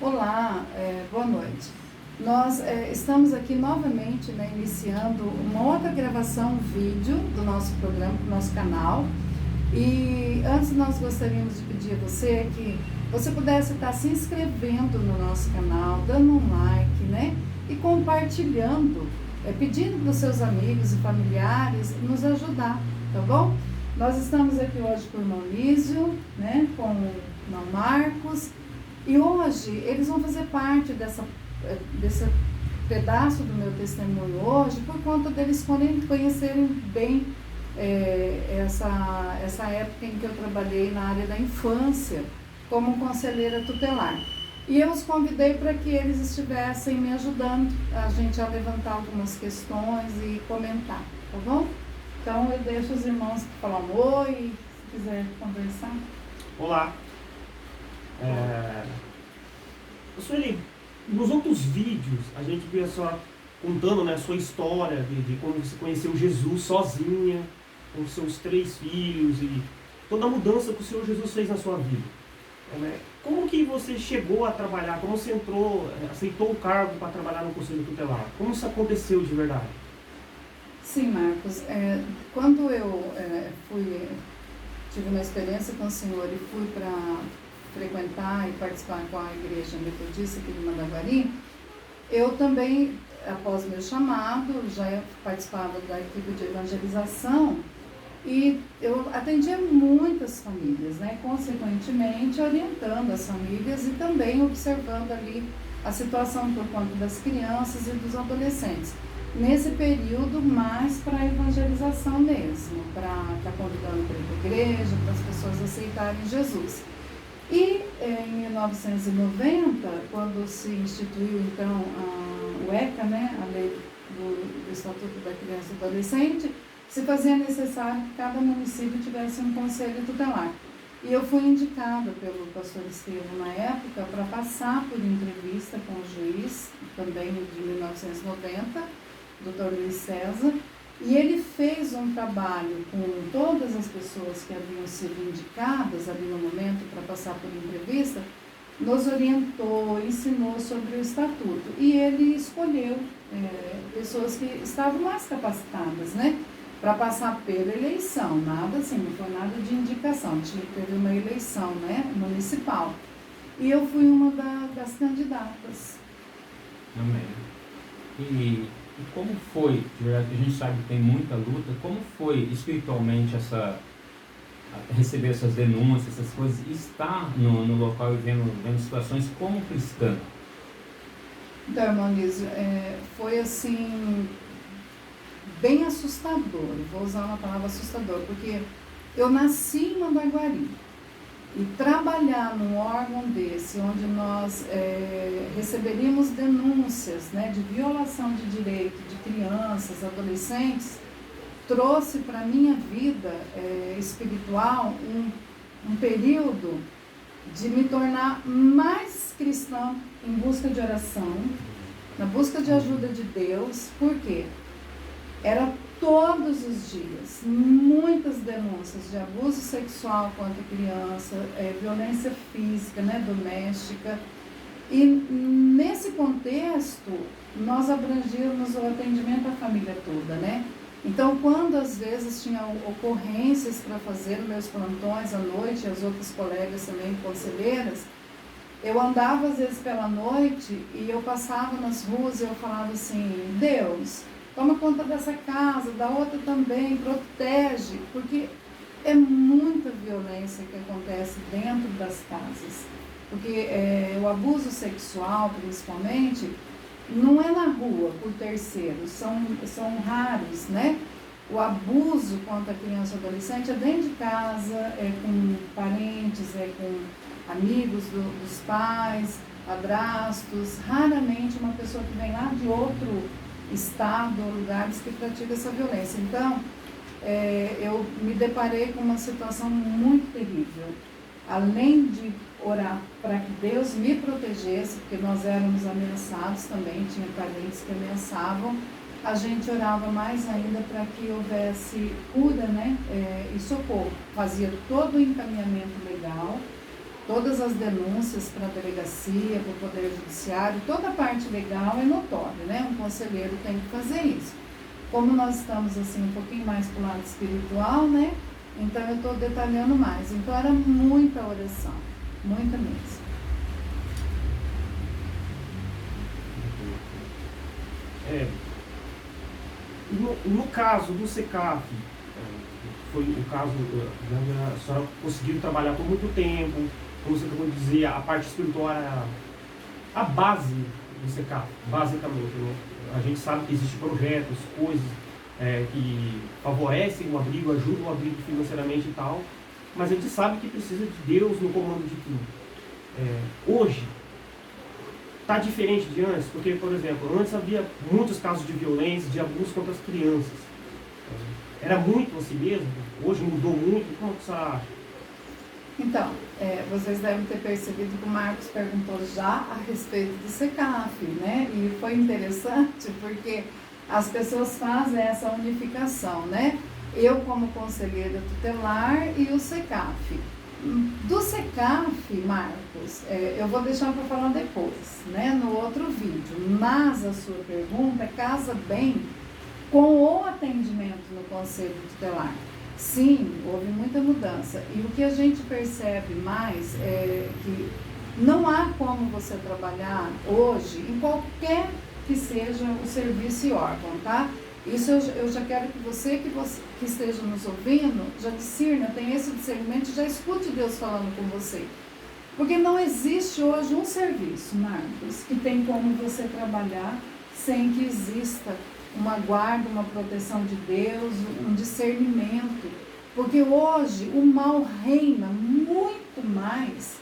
Olá, boa noite. Nós estamos aqui novamente, iniciando uma outra gravação vídeo do nosso programa, do nosso canal. E antes nós gostaríamos de pedir a você que você pudesse estar se inscrevendo no nosso canal, dando um like, e compartilhando, pedindo para os seus amigos e familiares nos ajudar, tá bom? Nós estamos aqui hoje com o irmão Lísio, com o irmão Marcos. E hoje eles vão fazer parte desse pedaço do meu testemunho hoje, por conta deles conhecerem bem essa época em que eu trabalhei na área da infância como conselheira tutelar. E eu os convidei para que eles estivessem me ajudando a gente a levantar algumas questões e comentar, tá bom? Então eu deixo os irmãos falar um oi, se quiser conversar. Olá. Sueli, nos outros vídeos a gente vê só contando, a sua história de quando você conheceu Jesus sozinha, com seus 3 filhos e toda a mudança que o Senhor Jesus fez na sua vida. Como que você chegou a trabalhar? Como você entrou, aceitou o cargo para trabalhar no Conselho Tutelar? Como isso aconteceu de verdade? Sim, Marcos. Quando eu tive uma experiência com o Senhor e fui para frequentar e participar com a igreja metodista aqui de Mandaguari, eu também, após meu chamado, já participava da equipe de evangelização e eu atendia muitas famílias, consequentemente orientando as famílias e também observando ali a situação por conta das crianças e dos adolescentes. Nesse período, mais para a evangelização mesmo, para estar convidando para ir para a igreja, para as pessoas aceitarem Jesus. E em 1990, quando se instituiu então o ECA, a Lei do Estatuto da Criança e Adolescente, se fazia necessário que cada município tivesse um conselho tutelar. E eu fui indicada pelo pastor Estevam na época para passar por entrevista com o juiz, também de 1990, Dr. Luiz César, e ele fez um trabalho com todas as pessoas que haviam sido indicadas ali no momento para passar por entrevista, nos orientou, ensinou sobre o estatuto. E ele escolheu pessoas que estavam mais capacitadas, para passar pela eleição. Nada assim, não foi nada de indicação, teve uma eleição, municipal. E eu fui uma das candidatas. Amém. E como foi, de verdade, a gente sabe que tem muita luta, como foi espiritualmente receber essas denúncias, essas coisas, e estar no local e vendo situações como cristã? Então, irmão Lísio, foi assim, bem assustador, vou usar uma palavra assustador, porque eu nasci em Mandaguari. E trabalhar num órgão desse, onde nós receberíamos denúncias de violação de direito de crianças, adolescentes, trouxe para a minha vida espiritual um período de me tornar mais cristã em busca de oração, na busca de ajuda de Deus. Por quê? Era todos os dias, muitas denúncias de abuso sexual contra criança, violência física, doméstica. E nesse contexto, nós abrangíamos o atendimento à família toda, Então, quando às vezes tinha ocorrências para fazer meus plantões à noite, e as outras colegas também conselheiras, eu andava às vezes pela noite e eu passava nas ruas e eu falava assim: Deus, toma conta dessa casa, da outra também, protege, porque é muita violência que acontece dentro das casas. Porque o abuso sexual, principalmente, não é na rua, por terceiros, são raros, O abuso contra a criança e adolescente é dentro de casa, é com parentes, é com amigos dos pais, padrastos, raramente uma pessoa que vem lá de outro estado ou lugares que pratica essa violência. Então, eu me deparei com uma situação muito terrível. Além de orar para que Deus me protegesse, porque nós éramos ameaçados também, tinha parentes que ameaçavam, a gente orava mais ainda para que houvesse cura, e socorro. Fazia todo o encaminhamento legal Todas as denúncias para a delegacia, para o Poder Judiciário, toda a parte legal é notória, né? Um conselheiro tem que fazer isso. Como nós estamos assim um pouquinho mais para o lado espiritual, né? Então eu estou detalhando mais. Então era muita oração, muita mesmo. No caso do SECAF, foi o caso, a senhora conseguiu trabalhar por muito tempo, como você acabou de dizer, a parte espiritual era a base do SECAF, basicamente, né? A gente sabe que existem projetos, coisas que favorecem o abrigo, ajudam o abrigo financeiramente e tal, mas a gente sabe que precisa de Deus no comando de tudo. Hoje, está diferente de antes, porque, por exemplo, antes havia muitos casos de violência, de abuso contra as crianças. Era muito assim mesmo? Hoje mudou muito? Como você acha? Então, vocês devem ter percebido que o Marcos perguntou já a respeito do SECAF, né? E foi interessante porque as pessoas fazem essa unificação, né? Eu como conselheira tutelar e o SECAF. Do SECAF, Marcos, eu vou deixar para falar depois, né? No outro vídeo. Mas a sua pergunta casa bem com o atendimento no Conselho Tutelar. Sim, houve muita mudança. E o que a gente percebe mais é que não há como você trabalhar hoje em qualquer que seja o serviço e órgão, tá? Isso eu já quero que você que esteja nos ouvindo já discirna, tenha esse discernimento, já escute Deus falando com você. Porque não existe hoje um serviço, Marcos, que tem como você trabalhar sem que exista uma guarda, uma proteção de Deus, um discernimento. Porque hoje o mal reina muito mais,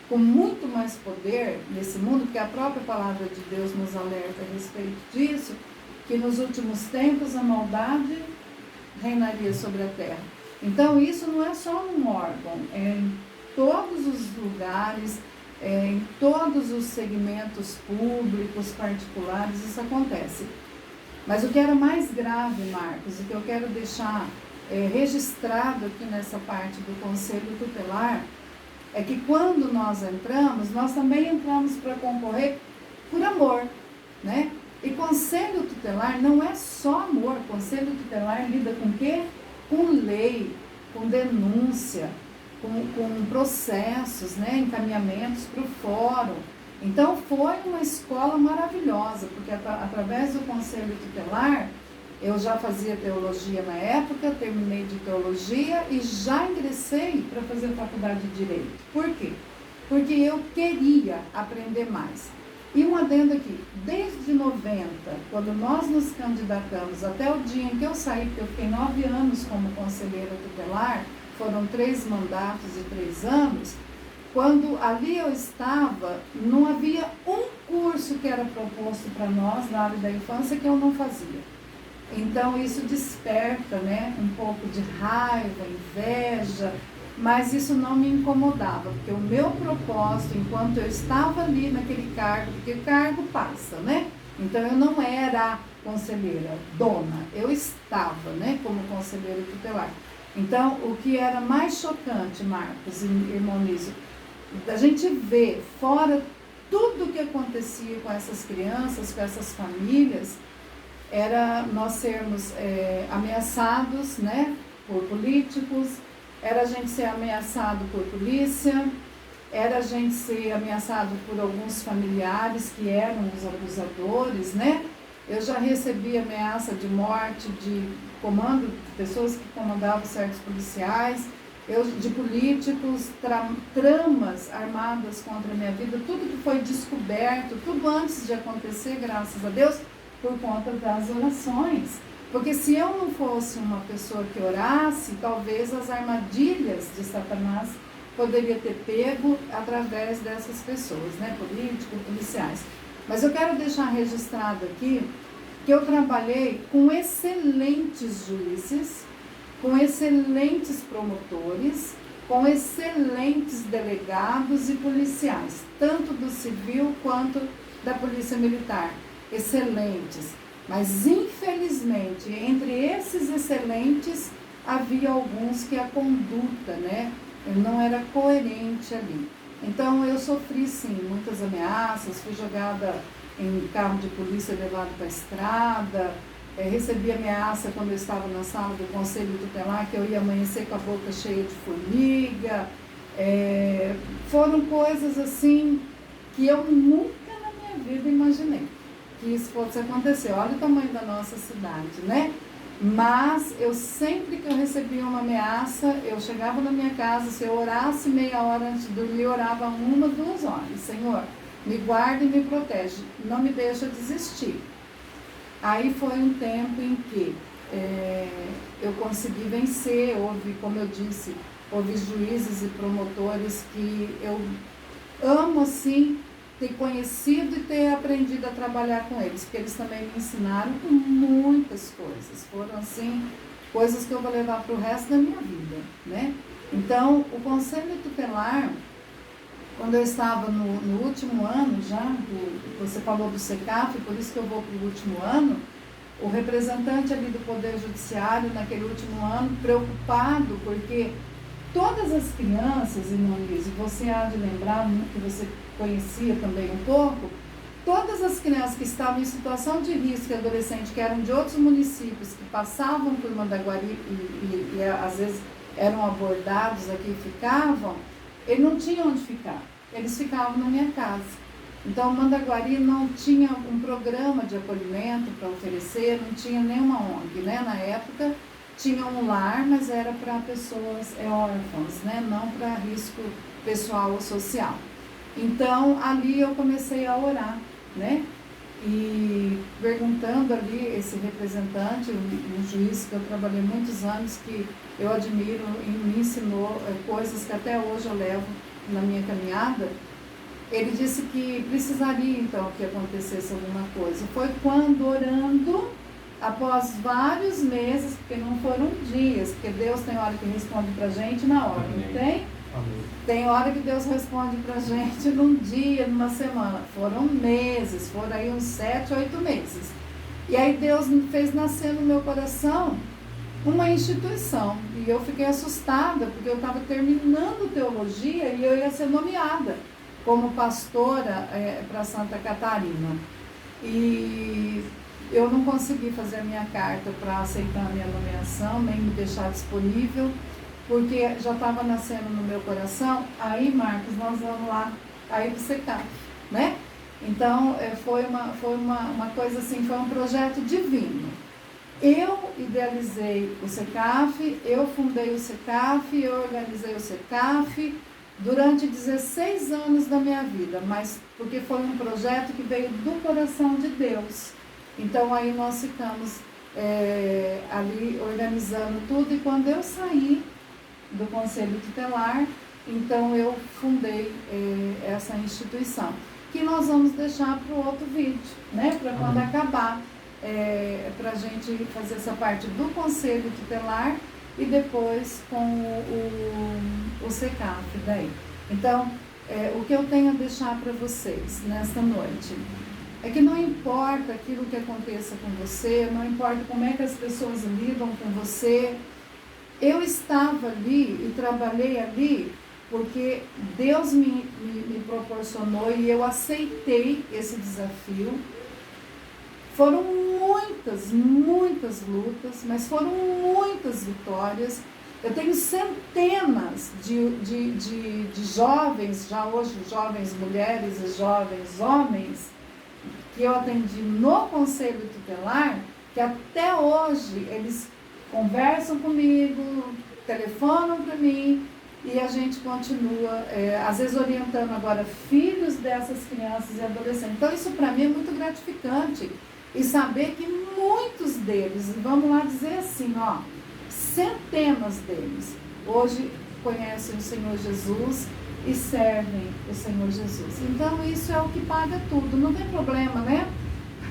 com muito mais poder nesse mundo, porque a própria palavra de Deus nos alerta a respeito disso, que nos últimos tempos a maldade reinaria sobre a terra. Então isso não é só num órgão, é em todos os lugares, em todos os segmentos públicos, particulares, isso acontece. Mas o que era mais grave, Marcos, e que eu quero deixar registrado aqui nessa parte do Conselho Tutelar, é que quando nós entramos, nós também entramos para concorrer por amor, né? E Conselho Tutelar não é só amor, Conselho Tutelar lida com o quê? Com lei, com denúncia, com processos, né? Encaminhamentos para o fórum. Então foi uma escola maravilhosa, porque através do Conselho Tutelar, eu já fazia teologia na época, terminei de teologia e já ingressei para fazer faculdade de Direito. Por quê? Porque eu queria aprender mais. E um adendo aqui, desde 90, quando nós nos candidatamos, até o dia em que eu saí, porque eu fiquei 9 anos como conselheira tutelar, foram 3 mandatos e 3 anos, quando ali eu estava, não havia um curso que era proposto para nós na área da infância que eu não fazia. Então isso desperta, né, um pouco de raiva, inveja, mas isso não me incomodava, porque o meu propósito, enquanto eu estava ali naquele cargo, porque o cargo passa, né? Então eu não era conselheira, dona, eu estava, né, como conselheira tutelar. Então o que era mais chocante, Marcos e irmão Nísio, a gente vê fora tudo o que acontecia com essas crianças, com essas famílias, era nós sermos ameaçados, né, por políticos, era a gente ser ameaçado por polícia, era a gente ser ameaçado por alguns familiares que eram os abusadores, né? Eu já recebi ameaça de morte de comando, de pessoas que comandavam certos policiais, de políticos, tramas armadas contra a minha vida, tudo que foi descoberto, tudo antes de acontecer, graças a Deus, por conta das orações. Porque se eu não fosse uma pessoa que orasse, talvez as armadilhas de Satanás poderia ter pego através dessas pessoas, né? Políticos, policiais. Mas eu quero deixar registrado aqui que eu trabalhei com excelentes juízes, com excelentes promotores, com excelentes delegados e policiais, tanto do civil quanto da polícia militar. Excelentes. Mas, infelizmente, entre esses excelentes, havia alguns que a conduta, né, não era coerente ali. Então eu sofri sim muitas ameaças, fui jogada em carro de polícia levado para a estrada, recebi ameaça quando eu estava na sala do conselho tutelar que eu ia amanhecer com a boca cheia de formiga. Foram coisas assim que eu nunca na minha vida imaginei que isso fosse acontecer. Olha o tamanho da nossa cidade, né? Mas eu sempre que eu recebia uma ameaça, eu chegava na minha casa, se eu orasse meia hora antes de dormir, eu orava 1, 2 horas. Senhor, me guarda e me protege, não me deixa desistir. Aí foi um tempo em que eu consegui vencer, como eu disse, houve juízes e promotores que eu amo assim, ter conhecido e ter aprendido a trabalhar com eles, porque eles também me ensinaram muitas coisas, foram assim, coisas que eu vou levar para o resto da minha vida, né? Então, o Conselho Tutelar, quando eu estava no último ano já, você falou do SECAF, por isso que eu vou para o último ano, o representante ali do Poder Judiciário naquele último ano, preocupado, porque todas as crianças, irmã Luiz, você há de lembrar, que você conhecia também um pouco, todas as crianças que estavam em situação de risco, adolescente, que eram de outros municípios, que passavam por Mandaguari e às vezes eram abordados aqui e ficavam, eles não tinham onde ficar, eles ficavam na minha casa. Então, Mandaguari não tinha um programa de acolhimento para oferecer, não tinha nenhuma ONG, né? Na época, tinha um lar, mas era para pessoas órfãs, né? Não para risco pessoal ou social. Então, ali eu comecei a orar, né? E perguntando ali, esse representante, um juiz que eu trabalhei muitos anos, que eu admiro e me ensinou coisas que até hoje eu levo na minha caminhada, ele disse que precisaria então que acontecesse alguma coisa. Foi quando, orando, após vários meses, porque não foram dias, porque Deus tem hora que responde pra gente na hora, não tem? Amém. Tem hora que Deus responde pra gente num dia, numa semana. Foram meses, foram aí uns 7, 8 meses. E aí Deus me fez nascer no meu coração uma instituição. E eu fiquei assustada, porque eu estava terminando teologia e eu ia ser nomeada como pastora para Santa Catarina. E eu não consegui fazer a minha carta para aceitar a minha nomeação, nem me deixar disponível, porque já estava nascendo no meu coração. Aí, Marcos, nós vamos lá, aí você cai, né? Então, foi uma coisa assim, foi um projeto divino. Eu idealizei o SECAF, eu fundei o SECAF, eu organizei o SECAF durante 16 anos da minha vida, mas porque foi um projeto que veio do coração de Deus. Então, aí nós ficamos ali organizando tudo, e quando eu saí do Conselho Tutelar, então eu fundei essa instituição, que nós vamos deixar para o outro vídeo, né? Para quando acabar, para a gente fazer essa parte do Conselho Tutelar e depois com o SECAF daí. Então, o que eu tenho a deixar para vocês nesta noite é que não importa aquilo que aconteça com você, não importa como é que as pessoas lidam com você. Eu estava ali e trabalhei ali porque Deus me proporcionou e eu aceitei esse desafio. Foram muitas lutas, mas foram muitas vitórias. Eu tenho centenas de jovens, já hoje jovens mulheres e jovens homens, que eu atendi no Conselho Tutelar, que até hoje eles conversam comigo, telefonam para mim, e a gente continua, às vezes orientando agora filhos dessas crianças e adolescentes. Então isso para mim é muito gratificante. E saber que muitos deles, vamos lá dizer assim, centenas deles, hoje conhecem o Senhor Jesus e servem o Senhor Jesus. Então isso é o que paga tudo, não tem problema, né?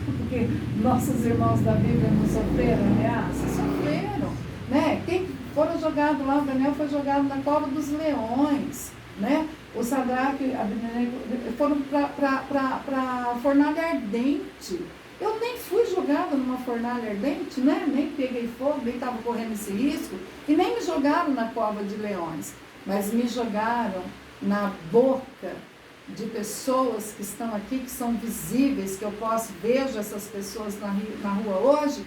Porque nossos irmãos da Bíblia não sofreram ameaças, sofreram, né? Quem foram jogados lá, o Daniel foi jogado na cova dos leões, né? O Sadraque e Abednego foram para fornalha ardente. Eu nem fui jogada numa fornalha ardente, né? Nem peguei fogo, nem estava correndo esse risco, e nem me jogaram na cova de leões, mas me jogaram na boca de pessoas que estão aqui, que são visíveis, que eu vejo essas pessoas na rua hoje,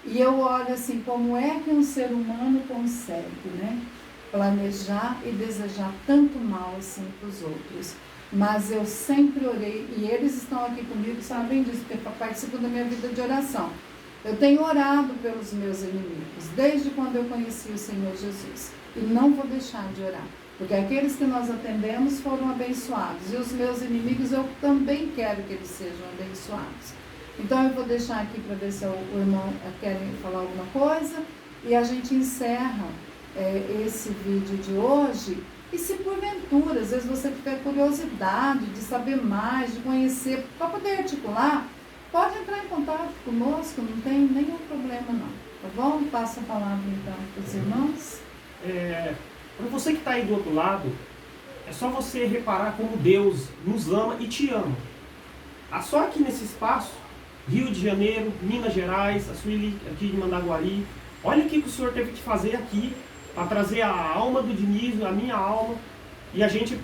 e eu olho assim, como é que um ser humano consegue, né, planejar e desejar tanto mal assim para os outros. Mas eu sempre orei, e eles estão aqui comigo, sabem disso, porque participam da minha vida de oração. Eu tenho orado pelos meus inimigos, desde quando eu conheci o Senhor Jesus. E não vou deixar de orar, porque aqueles que nós atendemos foram abençoados. E os meus inimigos, eu também quero que eles sejam abençoados. Então eu vou deixar aqui para ver se o irmão quer falar alguma coisa. E a gente encerra esse vídeo de hoje. E se porventura, às vezes você tiver curiosidade de saber mais, de conhecer, para poder articular, pode entrar em contato conosco, não tem nenhum problema não, tá bom? Passo a palavra então para os irmãos. Para você que está aí do outro lado, é só você reparar como Deus nos ama e te ama. Só aqui nesse espaço, Rio de Janeiro, Minas Gerais, a Sueli aqui de Mandaguari, olha o que o Senhor teve que fazer aqui para trazer a alma do Diniz, a minha alma. E a gente,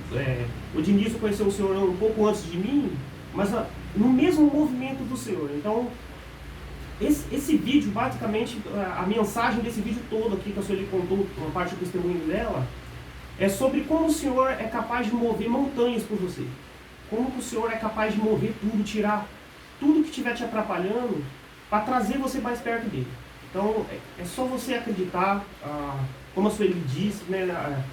o Diniz conheceu o Senhor um pouco antes de mim, mas no mesmo movimento do Senhor. Então, esse vídeo, basicamente, a mensagem desse vídeo todo aqui, que a Sueli contou, uma parte do testemunho dela, é sobre como o Senhor é capaz de mover montanhas por você. Como que o Senhor é capaz de mover tudo, tirar tudo que estiver te atrapalhando, para trazer você mais perto dele. Então, é só você acreditar, como a Sueli disse, né,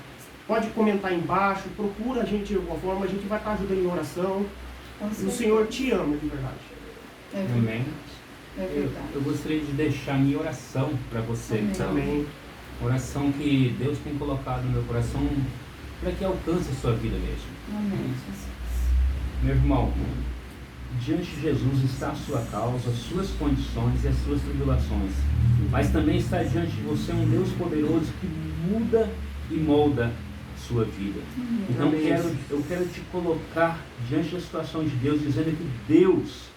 pode comentar aí embaixo, procura a gente de alguma forma, a gente vai estar ajudando em oração. E o Senhor te ama de verdade. Amém. É verdade. Eu gostaria de deixar minha oração para você. Amém. Então, Amém. oração que Deus tem colocado no meu coração para que alcance a sua vida mesmo. Amém, Jesus. Meu irmão, diante de Jesus está a sua causa, as suas condições e as suas tribulações. Mas também está diante de você um Deus poderoso que muda e molda a sua vida. Então eu quero te colocar diante da situação de Deus, dizendo que Deus